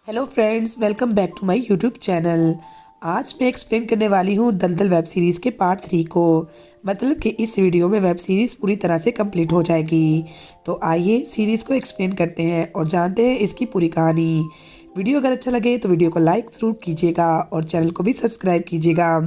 Hello friends, welcome back to my YouTube channel. आज मैं explain करने वाली हूँ दलदल वेब सीरीज़ के पार्ट 3 को। मतलब कि इस वीडियो में वेब सीरीज़ पूरी तरह से कंप्लीट हो जाएगी। तो आइए सीरीज़ को एक्सप्लेन करते हैं और जानते हैं इसकी पूरी कहानी। वीडियो अगर अच्छा लगे तो वीडियो को लाइक ज़रूर कीजिएगा और चैनल को भी सब्सक्राइब कीजिएगा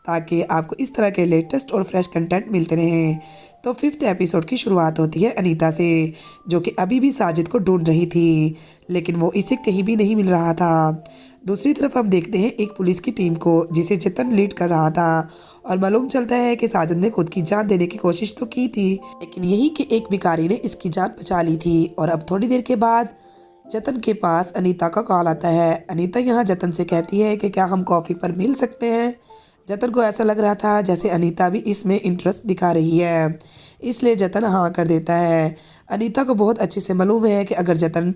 ताकि आपको इस तरह के लेटेस्ट और फ्रेश कंटेंट मिलते रहें। तो 5th एपिसोड की शुरुआत होती है अनीता से, जो कि अभी भी साजिद को ढूंढ रही थी, लेकिन वो इसे कहीं भी नहीं मिल रहा था। दूसरी तरफ हम देखते हैं एक पुलिस की टीम को जिसे जतन लीड कर रहा था और मालूम चलता है कि साजिद ने खुद की जान देने की कोशिश तो की थी, लेकिन यही कि एक भिखारी ने इसकी जान बचा ली थी। और अब थोड़ी देर के बाद जतन के पास अनीता का कॉल आता है। अनीता यहाँ जतन से कहती है कि क्या हम कॉफ़ी पर मिल सकते हैं। जतन को ऐसा लग रहा था जैसे अनीता भी इसमें इंटरेस्ट दिखा रही है, इसलिए जतन हाँ कर देता है। अनीता को बहुत अच्छे से मालूम है कि अगर जतन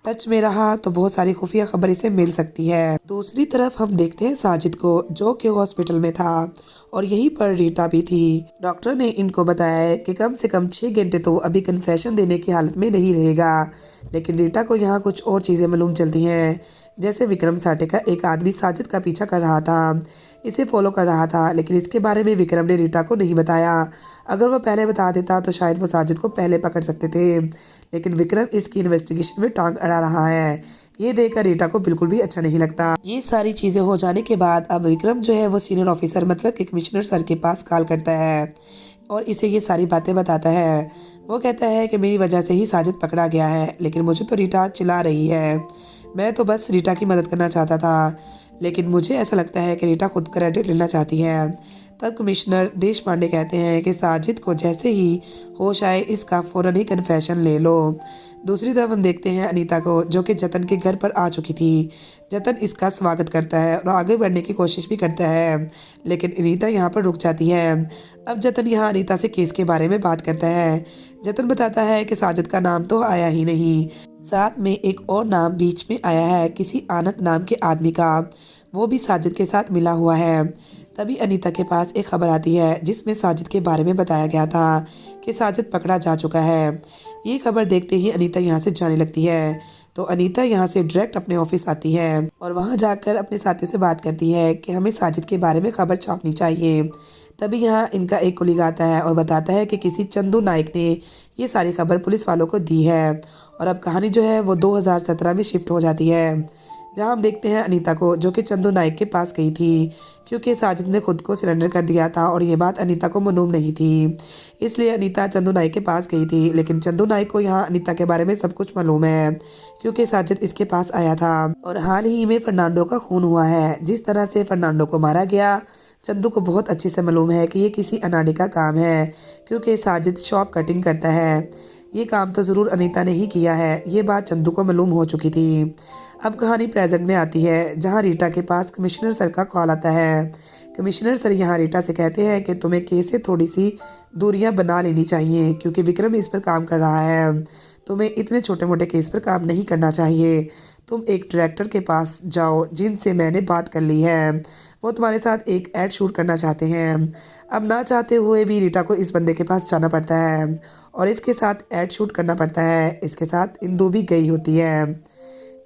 टच में रहा तो बहुत सारी खुफिया खबर इसे मिल सकती है। दूसरी तरफ हम देखते हैं साजिद को, जो कि हॉस्पिटल में था और यहीं पर रीटा भी थी। डॉक्टर ने इनको बताया है कि कम से कम 6 घंटे तो अभी कन्फेशन देने की हालत में नहीं रहेगा, लेकिन रीटा को यहाँ कुछ और चीज़ें मालूम चलती हैं। जैसे विक्रम साठे का एक आदमी साजिद का पीछा कर रहा था, इसे फॉलो कर रहा था, लेकिन इसके बारे में विक्रम ने रीटा को नहीं बताया। अगर वो पहले बता देता तो शायद वो साजिद को पहले पकड़ सकते थे, लेकिन विक्रम इसकी इन्वेस्टिगेशन में टांग अड़ा रहा है। ये देखकर रीटा को बिल्कुल भी अच्छा नहीं लगता। ये सारी चीज़ें हो जाने के बाद अब विक्रम जो है वो सीनियर ऑफिसर मतलब कि कमिश्नर सर के पास कॉल करता है और इसे ये सारी बातें बताता है। वो कहता है कि मेरी वजह से ही साजिद पकड़ा गया है, लेकिन मुझे तो रीटा चिल्ला रही है। मैं तो बस रीटा की मदद करना चाहता था, लेकिन मुझे ऐसा लगता है कि रीटा खुद क्रेडिट लेना चाहती है। तब कमिश्नर देश पांडे कहते हैं कि साजिद को जैसे ही होश आए इसका फ़ौरन ही कन्फेशन ले लो। दूसरी तरफ हम देखते हैं अनीता को, जो कि जतन के घर पर आ चुकी थी। जतन इसका स्वागत करता है और आगे बढ़ने की कोशिश भी करता है, लेकिन अनीता यहाँ पर रुक जाती है। अब जतन यहाँ अनीता से केस के बारे में बात करता है। जतन बताता है कि साजिद का नाम तो आया ही नहीं, साथ में एक और नाम बीच में आया है, किसी आनंद नाम के आदमी का, वो भी साजिद के साथ मिला हुआ है। तभी अनीता के पास एक खबर आती है जिसमें साजिद के बारे में बताया गया था कि साजिद पकड़ा जा चुका है। ये खबर देखते ही अनीता यहाँ से जाने लगती है। तो अनीता यहाँ से डायरेक्ट अपने ऑफिस आती है और वहाँ जाकर अपने साथियों से बात करती है कि हमें साजिद के बारे में खबर छापनी चाहिए। तभी यहाँ इनका एक कोलीग आता है और बताता है कि किसी चंदू नाइक ने ये सारी खबर पुलिस वालों को दी है। और अब कहानी जो है वो 2017 में शिफ्ट हो जाती है, जहाँ हम देखते हैं अनीता को, जो कि चंदू नाइक के पास गई थी क्योंकि साजिद ने खुद को सरेंडर कर दिया था और ये बात अनीता को मालूम नहीं थी। इसलिए अनीता चंदू नाइक के पास गई थी, लेकिन चंदू नाइक को यहाँ अनीता के बारे में सब कुछ मालूम है क्योंकि साजिद इसके पास आया था। और हाल ही में फर्नांडो का खून हुआ है। जिस तरह से फर्नांडो को मारा गया, चंदू को बहुत अच्छे से मालूम है कि ये किसी अनाड़ी का काम है, क्योंकि साजिद शॉप कटिंग करता है। ये काम तो ज़रूर अनीता ने ही किया है, ये बात चंदू को मालूम हो चुकी थी। अब कहानी प्रेजेंट में आती है, जहां रीटा के पास कमिश्नर सर का कॉल आता है। कमिश्नर सर यहाँ रीटा से कहते हैं कि तुम्हें केस से थोड़ी सी दूरियां बना लेनी चाहिए, क्योंकि विक्रम इस पर काम कर रहा है। तुम्हें इतने छोटे मोटे केस पर काम नहीं करना चाहिए। तुम एक डायरेक्टर के पास जाओ जिनसे मैंने बात कर ली है, वो तुम्हारे साथ एक ऐड शूट करना चाहते हैं। अब ना चाहते हुए भी रीटा को इस बंदे के पास जाना पड़ता है और इसके साथ ऐड शूट करना पड़ता है। इसके साथ इंदु भी गई होती है।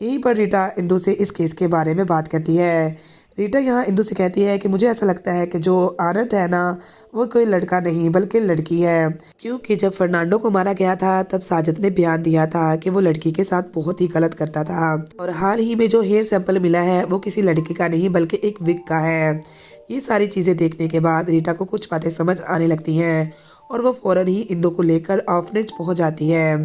यहीं पर रीटा इंदु से इस केस के बारे में बात करती है। रीटा यहाँ इंदु से कहती है कि मुझे ऐसा लगता है कि जो आनंद है ना, वो कोई लड़का नहीं बल्कि लड़की है, क्योंकि जब फर्नांडो को मारा गया था तब साजिद ने बयान दिया था कि वो लड़की के साथ बहुत ही गलत करता था। और हाल ही में जो हेयर सैंपल मिला है वो किसी लड़की का नहीं बल्कि एक विग का है। ये सारी चीज़ें देखने के बाद रीटा को कुछ बातें समझ आने लगती हैं और वो फ़ौरन ही इंदु को लेकर ऑर्फनेज पहुंच जाती है।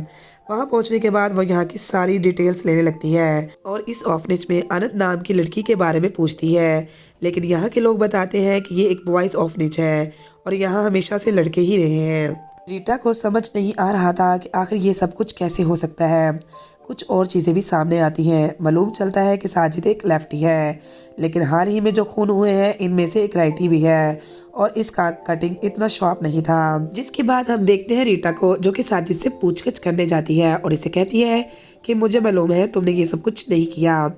वहां पहुंचने के बाद वो यहाँ की सारी डिटेल्स लेने लगती है और इस ऑर्फनेज में अनंत नाम की लड़की के बारे में पूछती है, लेकिन यहाँ के लोग बताते हैं कि ये एक बॉयज़ ऑर्फनेज है और यहाँ हमेशा से लड़के ही रहे हैं। रीटा को समझ नहीं आ रहा था कि आखिर ये सब कुछ कैसे हो सकता है। कुछ और चीज़ें भी सामने आती हैं। मालूम चलता है कि साजिद एक लेफ्टी है, लेकिन हाल ही में जो खून हुए हैं इनमें से एक राइटी भी है और इसका कटिंग इतना शार्प नहीं था। जिसके बाद हम देखते हैं रीटा को, जो कि साजिद से पूछगछ करने जाती है और इसे कहती है कि मुझे मालूम है तुमने ये सब कुछ नहीं किया,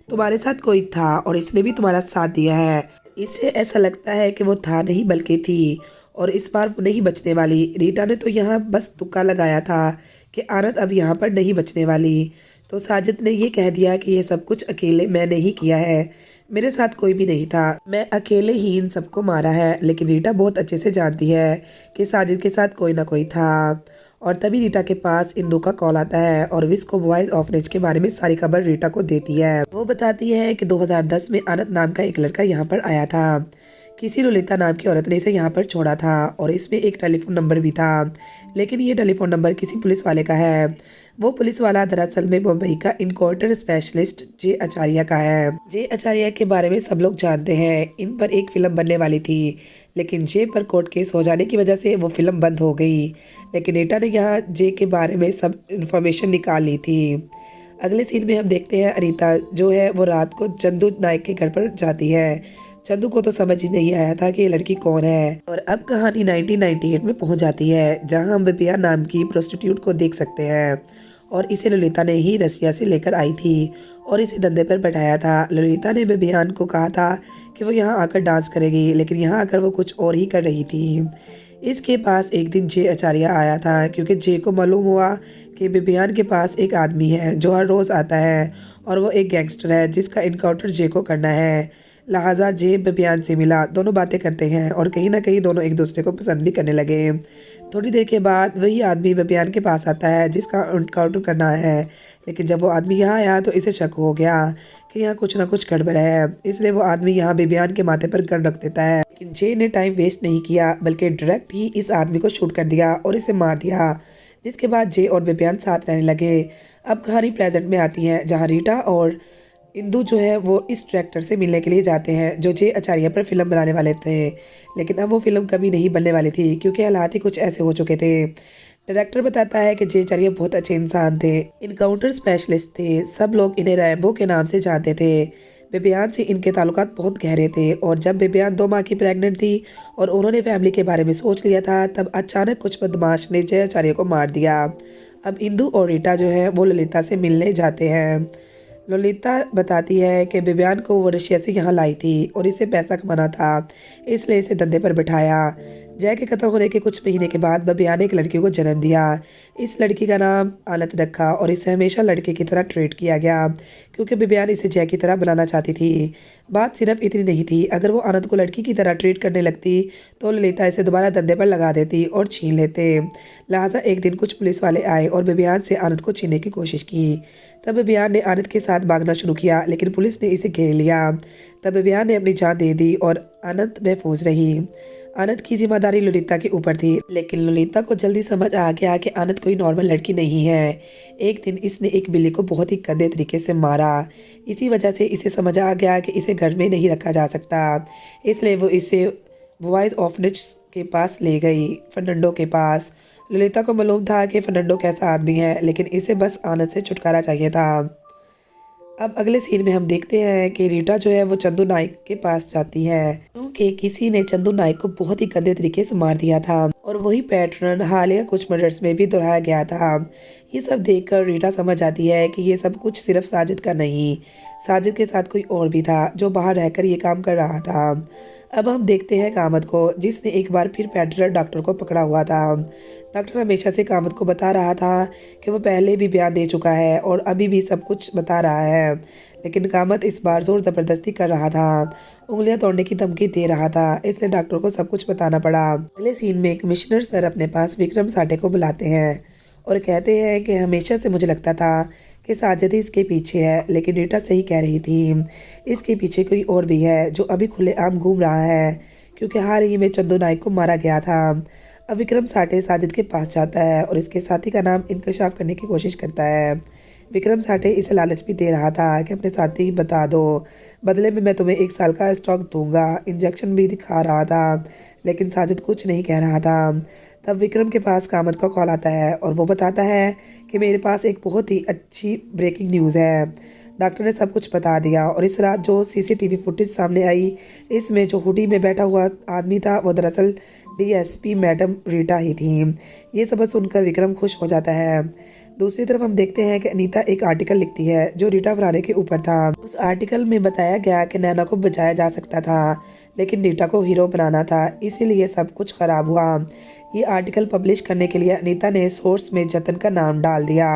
तुम्हारे साथ कोई था और इसने भी तुम्हारा साथ दिया है। इसे ऐसा लगता है कि वो था नहीं बल्कि थी और इस बार वो नहीं बचने वाली। रीटा ने तो यहाँ बस तुक्का लगाया था कि आनंद अब यहाँ पर नहीं बचने वाली। तो साजिद ने ये कह दिया कि ये सब कुछ अकेले मैंने ही किया है, मेरे साथ कोई भी नहीं था, मैं अकेले ही इन सबको मारा है। लेकिन रीटा बहुत अच्छे से जानती है कि साजिद के साथ कोई ना कोई था। और तभी रीटा के पास इंदु का कॉल आता है और विश को बॉयज ऑर्फनेज के बारे में सारी खबर रीटा को देती है। वो बताती है कि 2010 में अनंत नाम का एक लड़का यहाँ पर आया था, किसी ललिता नाम की औरत ने इसे यहाँ पर छोड़ा था और इसमें एक टेलीफोन नंबर भी था, लेकिन ये टेलीफोन नंबर किसी पुलिस वाले का है। वो पुलिस वाला दरअसल में मुंबई का इनकाउंटर स्पेशलिस्ट जे आचार्य का है। जे आचार्य के बारे में सब लोग जानते हैं, इन पर एक फिल्म बनने वाली थी, लेकिन जे पर कोर्ट केस हो जाने की वजह से वो फिल्म बंद हो गई। लेकिन रीटा ने यहाँ जे के बारे में सब इन्फॉर्मेशन निकाल ली थी। अगले सीन में हम देखते हैं अनीता जो है वो रात को चंदू नायक के घर पर जाती है। चंदू को तो समझ ही नहीं आया था कि ये लड़की कौन है। और अब कहानी 1998 में पहुंच जाती है, जहां हम बिबिया नाम की प्रोस्टिट्यूट को देख सकते हैं। और इसे ललिता ने ही रसिया से लेकर आई थी और इसे धंधे पर बैठाया था। ललिता ने बिबियान को कहा था कि वो यहाँ आकर डांस करेगी, लेकिन यहाँ आकर वो कुछ और ही कर रही थी। इसके पास एक दिन जे आचार्य आया था, क्योंकि जे को मालूम हुआ कि बिबियान के पास एक आदमी है जो हर रोज़ आता है और वो एक गैंगस्टर है जिसका इनकाउंटर जे को करना है। लिहाजा जे बिबियान से मिला, दोनों बातें करते हैं और कहीं ना कहीं दोनों एक दूसरे को पसंद भी करने लगे। थोड़ी देर के बाद वही आदमी बिबियान के पास आता है जिसका इनकाउंटर करना है, लेकिन जब वो आदमी यहाँ आया तो इसे शक हो गया कि यहाँ कुछ ना कुछ गड़बड़ है, इसलिए वो आदमी यहाँ बिबियान के माथे पर गन रख देता है। लेकिन जे ने टाइम वेस्ट नहीं किया, बल्कि डायरेक्ट ही इस आदमी को शूट कर दिया और इसे मार दिया, जिसके बाद जे और बिबियान साथ रहने लगे। अब कहानी प्रेजेंट में आती है, जहाँ रीटा और इंदु जो है वो इस डायरेक्टर से मिलने के लिए जाते हैं जो जे आचार्य पर फिल्म बनाने वाले थे। लेकिन अब वो फिल्म कभी नहीं बनने वाली थी, क्योंकि हालात ही कुछ ऐसे हो चुके थे। डायरेक्टर बताता है कि जे आचार्य बहुत अच्छे इंसान थे, इनकाउंटर स्पेशलिस्ट थे, सब लोग इन्हें रैम्बो के नाम से जानते थे। बिबियान से इनके ताल्लुकात बहुत गहरे थे और जब बिबियान 2 माह की प्रेग्नेंट थी और उन्होंने फैमिली के बारे में सोच लिया था, तब अचानक कुछ बदमाश ने जय आचार्य को मार दिया। अब इंदु और रीटा जो है वो ललिता से मिलने जाते हैं। ललिता बताती है कि बिबियान को वो रशिया से यहाँ लाई थी और इसे पैसा कमाना था, इसलिए इसे धंधे पर बिठाया। जय के कत्ल होने के कुछ महीने के बाद बिबियान ने एक लड़की को जन्म दिया। इस लड़की का नाम आनत रखा और इसे हमेशा लड़के की तरह ट्रीट किया गया, क्योंकि बिबियान इसे जय की तरह बनाना चाहती थी। बात सिर्फ इतनी नहीं थी, अगर वो आनंद को लड़की की तरह ट्रीट करने लगती तो ललिता इसे दोबारा धंधे पर लगा देती और छीन लेते। लिहाजा एक दिन कुछ पुलिस वाले आए और बिबियान से आनंद को छीनने की कोशिश की। तब बिबियान ने आनंद के साथ भागना शुरू किया, लेकिन पुलिस ने इसे घेर लिया। तब बिबियान ने अपनी जान दे दी और आनंद महफूज रही। आनंद की जिम्मेदारी ललिता के ऊपर थी, लेकिन ललिता को जल्दी समझ आ गया कि आनंद कोई नॉर्मल लड़की नहीं है। एक दिन इसने एक बिल्ली को बहुत ही गंदे तरीके से मारा। इसी वजह से इसे समझ आ गया कि इसे घर में नहीं रखा जा सकता, इसलिए वो इसे बॉयज ऑर्फनेज के पास ले गई, फर्नांडो के पास। ललिता को मालूम था कि फर्नांडो कैसा आदमी है, लेकिन इसे बस आनंद से छुटकारा चाहिए था। अब अगले सीन में हम देखते हैं कि रीटा जो है वो चंदू नायक के पास जाती है, क्योंकि किसी ने चंदू नायक को बहुत ही गंदे तरीके से मार दिया था और वही पैटर्न हालिया कुछ मर्डर्स में भी दोहराया गया था। ये सब देखकर रीटा समझ आती है कि ये सब कुछ सिर्फ साजिद का नहीं, साजिद के साथ कोई और भी था जो बाहर रहकर ये काम कर रहा था। अब हम देखते हैं कामत को, जिसने एक बार फिर पैडलर डॉक्टर को पकड़ा हुआ था। डॉक्टर हमेशा से कामत को बता रहा था कि वो पहले भी बयान दे चुका है और अभी भी सब कुछ बता रहा है, लेकिन कामत इस बार जोर ज़बरदस्ती कर रहा था, उंगलियां तोड़ने की धमकी दे रहा था, इसलिए डॉक्टर को सब कुछ बताना पड़ा। अगले सीन में कमिश्नर सर अपने पास विक्रम साठे को बुलाते हैं और कहते हैं कि हमेशा से मुझे लगता था कि साजिद ही इसके पीछे है, लेकिन रीटा सही कह रही थी, इसके पीछे कोई और भी है जो अभी खुलेआम घूम रहा है, क्योंकि हाल ही में चंदू नायक को मारा गया था। अब विक्रम साठे साजिद के पास जाता है और इसके साथी का नाम इंकशाफ करने की कोशिश करता है। विक्रम साठे इसे लालच भी दे रहा था कि अपने साथी बता दो, बदले में मैं तुम्हें 1 साल का स्टॉक दूंगा, इंजेक्शन भी दिखा रहा था, लेकिन साजिद कुछ नहीं कह रहा था। तब विक्रम के पास कामत का कॉल आता है और वो बताता है कि मेरे पास एक बहुत ही अच्छी ब्रेकिंग न्यूज़ है। डॉक्टर ने सब कुछ बता दिया और इस रात जो सीसीटीवी फुटेज सामने आई, इसमें जो हुडी में बैठा हुआ आदमी था वो दरअसल डीएसपी मैडम रीटा ही थी। ये सब सुनकर विक्रम खुश हो जाता है। दूसरी तरफ हम देखते हैं कि अनीता एक आर्टिकल लिखती है जो रीटा फरारे के ऊपर था। उस आर्टिकल में बताया गया कि नैना को बचाया जा सकता था, लेकिन रीटा को हीरो बनाना था, इसीलिए सब कुछ खराब हुआ। ये आर्टिकल पब्लिश करने के लिए अनीता ने सोर्स में जतन का नाम डाल दिया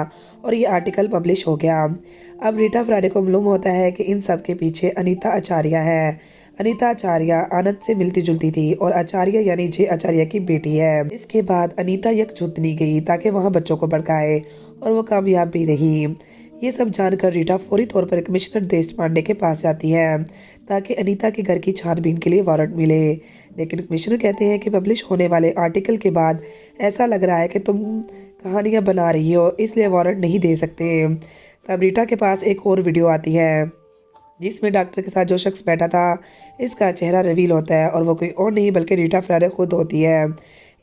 और ये आर्टिकल पब्लिश हो गया। अब रीटा फरारे को मालूम होता है कि इन सब के पीछे अनीता आचार्य है। अनीता आचार्य आनंद से मिलती जुलती थी और आचार्य यानी जे आचार्य की बेटी है। इसके बाद अनीता यकजुटनी गई ताकि वहाँ बच्चों को भड़काए और वो कामयाब भी रही। ये सब जानकर रीटा फौरी तौर पर कमिश्नर देशपांडे के पास जाती है ताकि अनीता के घर की छानबीन के लिए वारंट मिले, लेकिन कमिश्नर कहते हैं कि पब्लिश होने वाले आर्टिकल के बाद ऐसा लग रहा है कि तुम कहानियाँ बना रही हो, इसलिए वारंट नहीं दे सकते। तब रीटा के पास एक और वीडियो आती है जिसमें डॉक्टर के साथ जो शख्स बैठा था इसका चेहरा रिवील होता है और वो कोई और नहीं बल्कि रीटा फरारे खुद होती है।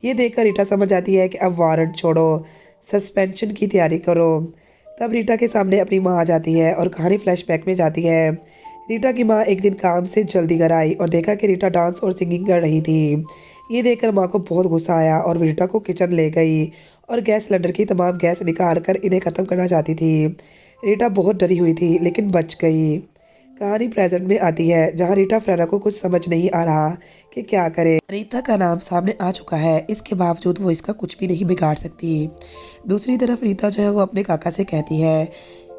ये देखकर रीटा समझ जाती है कि अब वारंट छोड़ो, सस्पेंशन की तैयारी करो। तब रीटा के सामने अपनी माँ आ जाती है और कहानी फ्लैशबैक में जाती है। रीटा की माँ एक दिन काम से जल्दी घर आई और देखा कि रीटा डांस और सिंगिंग कर रही थी। ये देखकर माँ को बहुत गुस्सा आया और वो रीटा को किचन ले गई और गैस सिलेंडर की तमाम गैस निकाल कर इन्हें ख़त्म करना चाहती थी। रीटा बहुत डरी हुई थी लेकिन बच गई। कहानी प्रेजेंट में आती है जहां रीटा फरारा को कुछ समझ नहीं आ रहा कि क्या करे। रीता का नाम सामने आ चुका है, इसके बावजूद वो इसका कुछ भी नहीं बिगाड़ सकती। दूसरी तरफ रीता जो है वो अपने काका से कहती है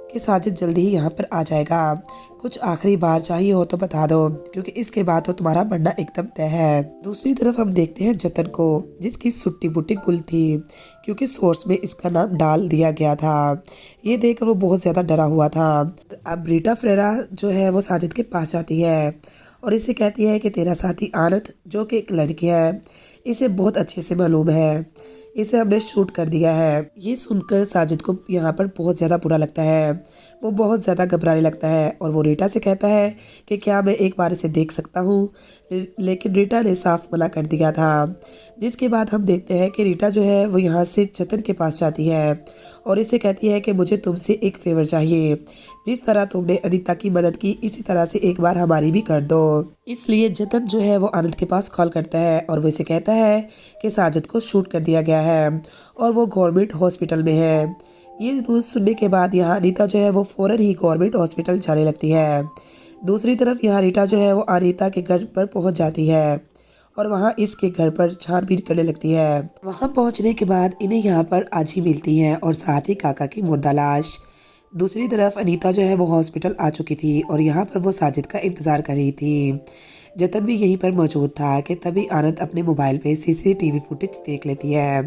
कि साजिद जल्दी ही यहाँ पर आ जाएगा, कुछ आखिरी बार चाहिए हो तो बता दो, क्योंकि इसके बाद तो तुम्हारा मरना एकदम तय है। दूसरी तरफ हम देखते हैं जतन को, जिसकी सुट्टी बुट्टी गुल थी क्योंकि सोर्स में इसका नाम डाल दिया गया था। ये देखकर वो बहुत ज़्यादा डरा हुआ था। अब रीटा फरेरा जो है वो साजिद के पास जाती है और इसे कहती है कि तेरा साथी आनंद जो कि एक लड़की है, इसे बहुत अच्छे से मालूम है, इसे हमने शूट कर दिया है। ये सुनकर साजिद को यहाँ पर बहुत ज़्यादा बुरा लगता है, वो बहुत ज़्यादा घबराने लगता है और वो रीटा से कहता है कि क्या मैं एक बार इसे देख सकता हूँ, लेकिन रीटा ने साफ मना कर दिया था। जिसके बाद हम देखते हैं कि रीटा जो है वो यहाँ से जतन के पास जाती है और इसे कहती है कि मुझे तुमसे एक फेवर चाहिए, जिस तरह तुमने अनीता की मदद की इसी तरह से एक बार हमारी भी कर दो। इसलिए जतन जो है वो आनंद के पास कॉल करता है और वो इसे कहता है कि साजिद को शूट कर दिया गया है और वो गवर्नमेंट हॉस्पिटल में है। ये न्यूज़ सुनने के बाद यहाँ अनीता जो है वो फ़ौरन ही गवर्नमेंट हॉस्पिटल जाने लगती है। दूसरी तरफ यहाँ रीटा जो है वो अनीता के घर पर पहुँच जाती है और वहाँ इसके घर पर छानबीन करने लगती है। वहाँ पहुँचने के बाद इन्हें यहाँ पर आजी मिलती है और साथ ही काका की मुर्दा लाश। दूसरी तरफ अनीता जो है वो हॉस्पिटल आ चुकी थी और यहाँ पर वो साजिद का इंतज़ार कर रही थी। जतन भी यहीं पर मौजूद था कि तभी आनंद अपने मोबाइल पे सीसीटीवी फुटेज देख लेती है,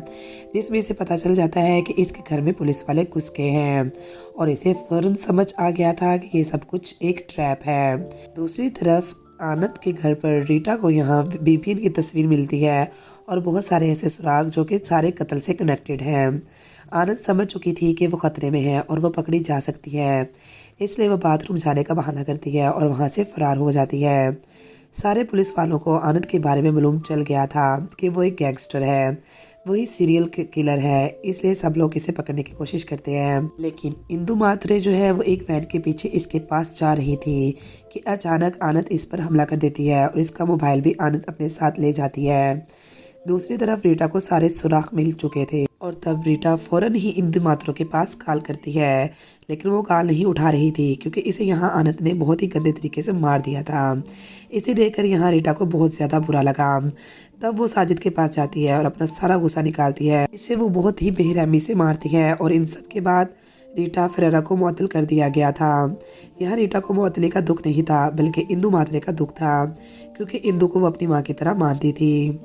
जिसमें से पता चल जाता है कि इसके घर में पुलिस वाले घुस गए हैं और इसे फौरन समझ आ गया था कि ये सब कुछ एक ट्रैप है। दूसरी तरफ आनंद के घर पर रीटा को यहाँ बीपीएन की तस्वीर मिलती है और बहुत सारे ऐसे सुराग जो कि सारे कत्ल से कनेक्टेड हैं। आनंद समझ चुकी थी कि वो ख़तरे में है और वो पकड़ी जा सकती है, इसलिए वो बाथरूम जाने का बहाना करती है और वहाँ से फरार हो जाती है। सारे पुलिस वालों को आनंद के बारे में मालूम चल गया था कि वो एक गैंगस्टर है, वही सीरियल किलर है, इसलिए सब लोग इसे पकड़ने की कोशिश करते हैं। लेकिन इंदु मात्रे जो है वो एक वैन के पीछे इसके पास जा रही थी कि अचानक आनंद इस पर हमला कर देती है और इसका मोबाइल भी आनंद अपने साथ ले जाती है। दूसरी तरफ रीटा को सारे सुराग मिल चुके थे और तब रीटा फौरन ही इंदु मात्रों के पास कॉल करती है, लेकिन वो कॉल नहीं उठा रही थी क्योंकि इसे यहाँ आनंद ने बहुत ही गंदे तरीके से मार दिया था। इसे देखकर यहाँ रीटा को बहुत ज़्यादा बुरा लगा। तब वो साजिद के पास जाती है और अपना सारा गुस्सा निकालती है। इसे वो बहुत ही बेरहमी से मारती है और इन सब के बाद रीटा फरेरा को मुअत्तल कर दिया गया था। यहाँ रीटा को मुअत्तली का दुख नहीं था बल्कि इंदु मात्रे का दुख था, क्योंकि इंदु को वो अपनी माँ की तरह मानती थी।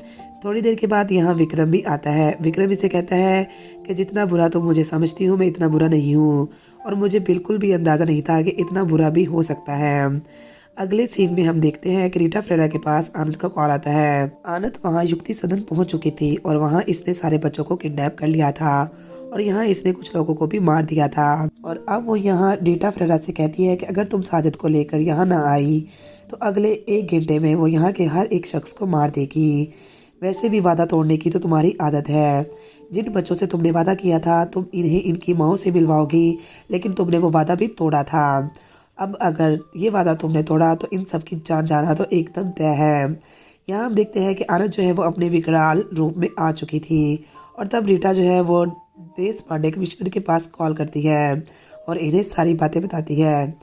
थोड़ी देर के बाद यहाँ विक्रम भी आता है। विक्रम इसे कहता है कि जितना बुरा तुम मुझे समझती हो मैं इतना बुरा नहीं हूँ और मुझे बिल्कुल भी अंदाज़ा नहीं था कि इतना बुरा भी हो सकता है। अगले सीन में हम देखते हैं कि रीटा फरेरा के पास आनंद का कॉल आता है। आनंद वहाँ युक्ति सदन पहुँच चुकी थी और वहाँ इसने सारे बच्चों को किडनैप कर लिया था और यहाँ इसने कुछ लोगों को भी मार दिया था। और अब वो यहाँ रीटा फरेरा से कहती है कि अगर तुम साजिद को लेकर यहाँ ना आई तो अगले 1 घंटे में वो यहाँ के हर एक शख्स को मार देगी। वैसे भी वादा तोड़ने की तो तुम्हारी आदत है। जिन बच्चों से तुमने वादा किया था तुम इन्हें इनकी माँओं से मिलवाओगी, लेकिन तुमने वो वादा भी तोड़ा था। अब अगर ये वादा तुमने तोड़ा तो इन सब की जान जाना तो एकदम तय है। यहाँ हम देखते हैं कि आनंद जो है वो अपने विकराल रूप में आ चुकी थी और तब रीटा जो है वो देश पांडे कमिश्नर के पास कॉल करती है और इन्हें सारी बातें बताती है।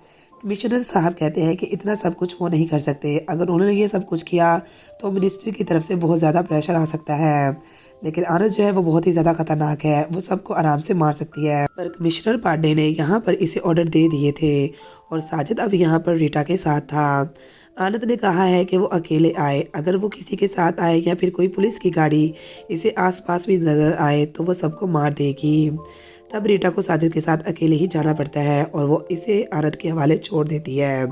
कमिश्नर साहब कहते हैं कि इतना सब कुछ वो नहीं कर सकते, अगर उन्होंने ये सब कुछ किया तो मिनिस्ट्री की तरफ से बहुत ज़्यादा प्रेशर आ सकता है। लेकिन आनंद जो है वो बहुत ही ज़्यादा खतरनाक है, वो सबको आराम से मार सकती है। पर कमिश्नर पांडे ने यहाँ पर इसे ऑर्डर दे दिए थे और साजिद अब यहाँ पर रीटा के साथ था। आनंद ने कहा है कि वो अकेले आए, अगर वो किसी के साथ आए या फिर कोई पुलिस की गाड़ी इसे आसपास भी नजर आए तो वो सबको मार देगी। तब रीटा को साजिद के साथ अकेले ही जाना पड़ता है और वो इसे आनंद के हवाले छोड़ देती है।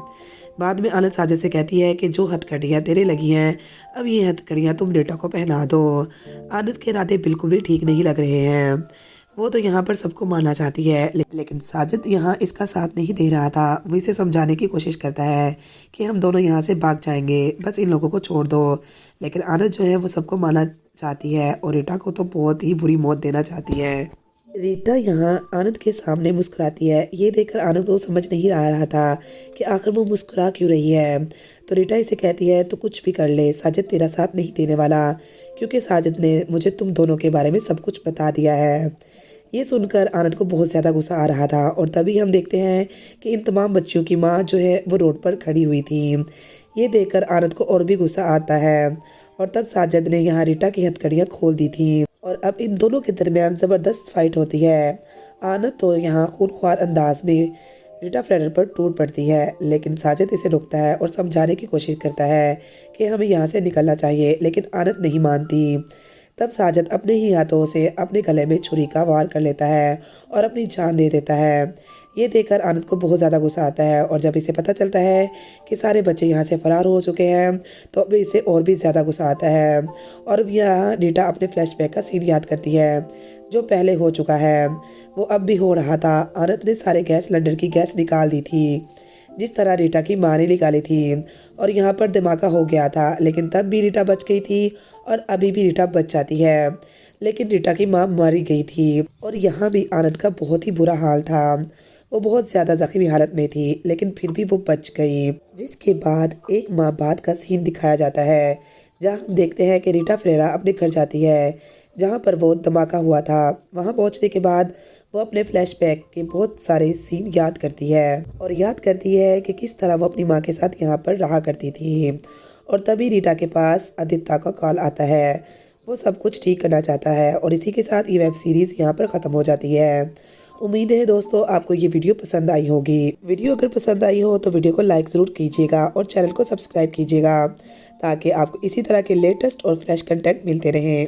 बाद में आनंद साजिद से कहती है कि जो हथकड़ियाँ तेरे लगी हैं, अब ये हथकड़ियाँ तुम रीटा को पहना दो। आनंद के इरादे बिल्कुल भी ठीक नहीं लग रहे हैं, वो तो यहाँ पर सबको मारना चाहती है, लेकिन साजिद यहाँ इसका साथ नहीं दे रहा था। वो इसे समझाने की कोशिश करता है कि हम दोनों यहाँ से भाग जाएंगे, बस इन लोगों को छोड़ दो। लेकिन आनंद जो है वो सबको मारना चाहती है और रीटा को तो बहुत ही बुरी मौत देना चाहती है। रीटा यहाँ आनंद के सामने मुस्कुराती है। ये देखकर आनंद को समझ नहीं आ रहा था कि आखिर वो मुस्कुरा क्यों रही है। तो रीटा इसे कहती है तो कुछ भी कर ले, साजिद तेरा साथ नहीं देने वाला, क्योंकि साजिद ने मुझे तुम दोनों के बारे में सब कुछ बता दिया है। ये सुनकर आनंद को बहुत ज़्यादा गुस्सा आ रहा था और तभी हम देखते हैं कि इन तमाम बच्चियों की माँ जो है वो रोड पर खड़ी हुई थी। ये देखकर आनंद को और भी गुस्सा आता है और तब साजिद ने यहाँ रीटा की हथकड़ियाँ खोल दी थी और अब इन दोनों के दरमियान ज़बरदस्त फाइट होती है। आनंद तो यहाँ खूनख्वार अंदाज में रीटा फ्रेडर पर टूट पड़ती है, लेकिन साजिद इसे रोकता है और समझाने की कोशिश करता है कि हमें यहाँ से निकलना चाहिए, लेकिन आनंद नहीं मानती। तब साजिद अपने ही हाथों से अपने गले में छुरी का वार कर लेता है और अपनी जान दे देता है। ये देखकर आनंद को बहुत ज़्यादा गुस्सा आता है और जब इसे पता चलता है कि सारे बच्चे यहाँ से फरार हो चुके हैं तो अब इसे और भी ज़्यादा गुस्सा आता है। और अब यहाँ रीटा अपने फ्लैशबैक का सीन याद करती है जो पहले हो चुका है, वो अब भी हो रहा था। आनंद ने सारे गैस सिलेंडर की गैस निकाल दी थी जिस तरह रीटा की माँ ने निकाली थी और यहाँ पर धमाका हो गया था, लेकिन तब भी रीटा बच गई थी और अभी भी रीटा बच जाती है, लेकिन रीटा की माँ मारी गई थी। और यहाँ भी आनंद का बहुत ही बुरा हाल था, वो बहुत ज़्यादा जख्मी हालत में थी, लेकिन फिर भी वो बच गई। जिसके बाद एक माह बाद का सीन दिखाया जाता है जहाँ हम देखते हैं कि रीटा फ्रेरा अपने घर जाती है जहाँ पर वो धमाका हुआ था। वहाँ पहुँचने के बाद वो अपने फ्लैशबैक के बहुत सारे सीन याद करती है और याद करती है कि किस तरह वो अपनी माँ के साथ यहाँ पर रहा करती थी। और तभी रीटा के पास आदित्य का कॉल आता है, वो सब कुछ ठीक करना चाहता है और इसी के साथ ये वेब सीरीज़ यहाँ पर ख़त्म हो जाती है। उम्मीद है दोस्तों आपको ये वीडियो पसंद आई होगी। वीडियो अगर पसंद आई हो तो वीडियो को लाइक ज़रूर कीजिएगा और चैनल को सब्सक्राइब कीजिएगा ताकि आपको इसी तरह के लेटेस्ट और फ्रेश कंटेंट मिलते रहें।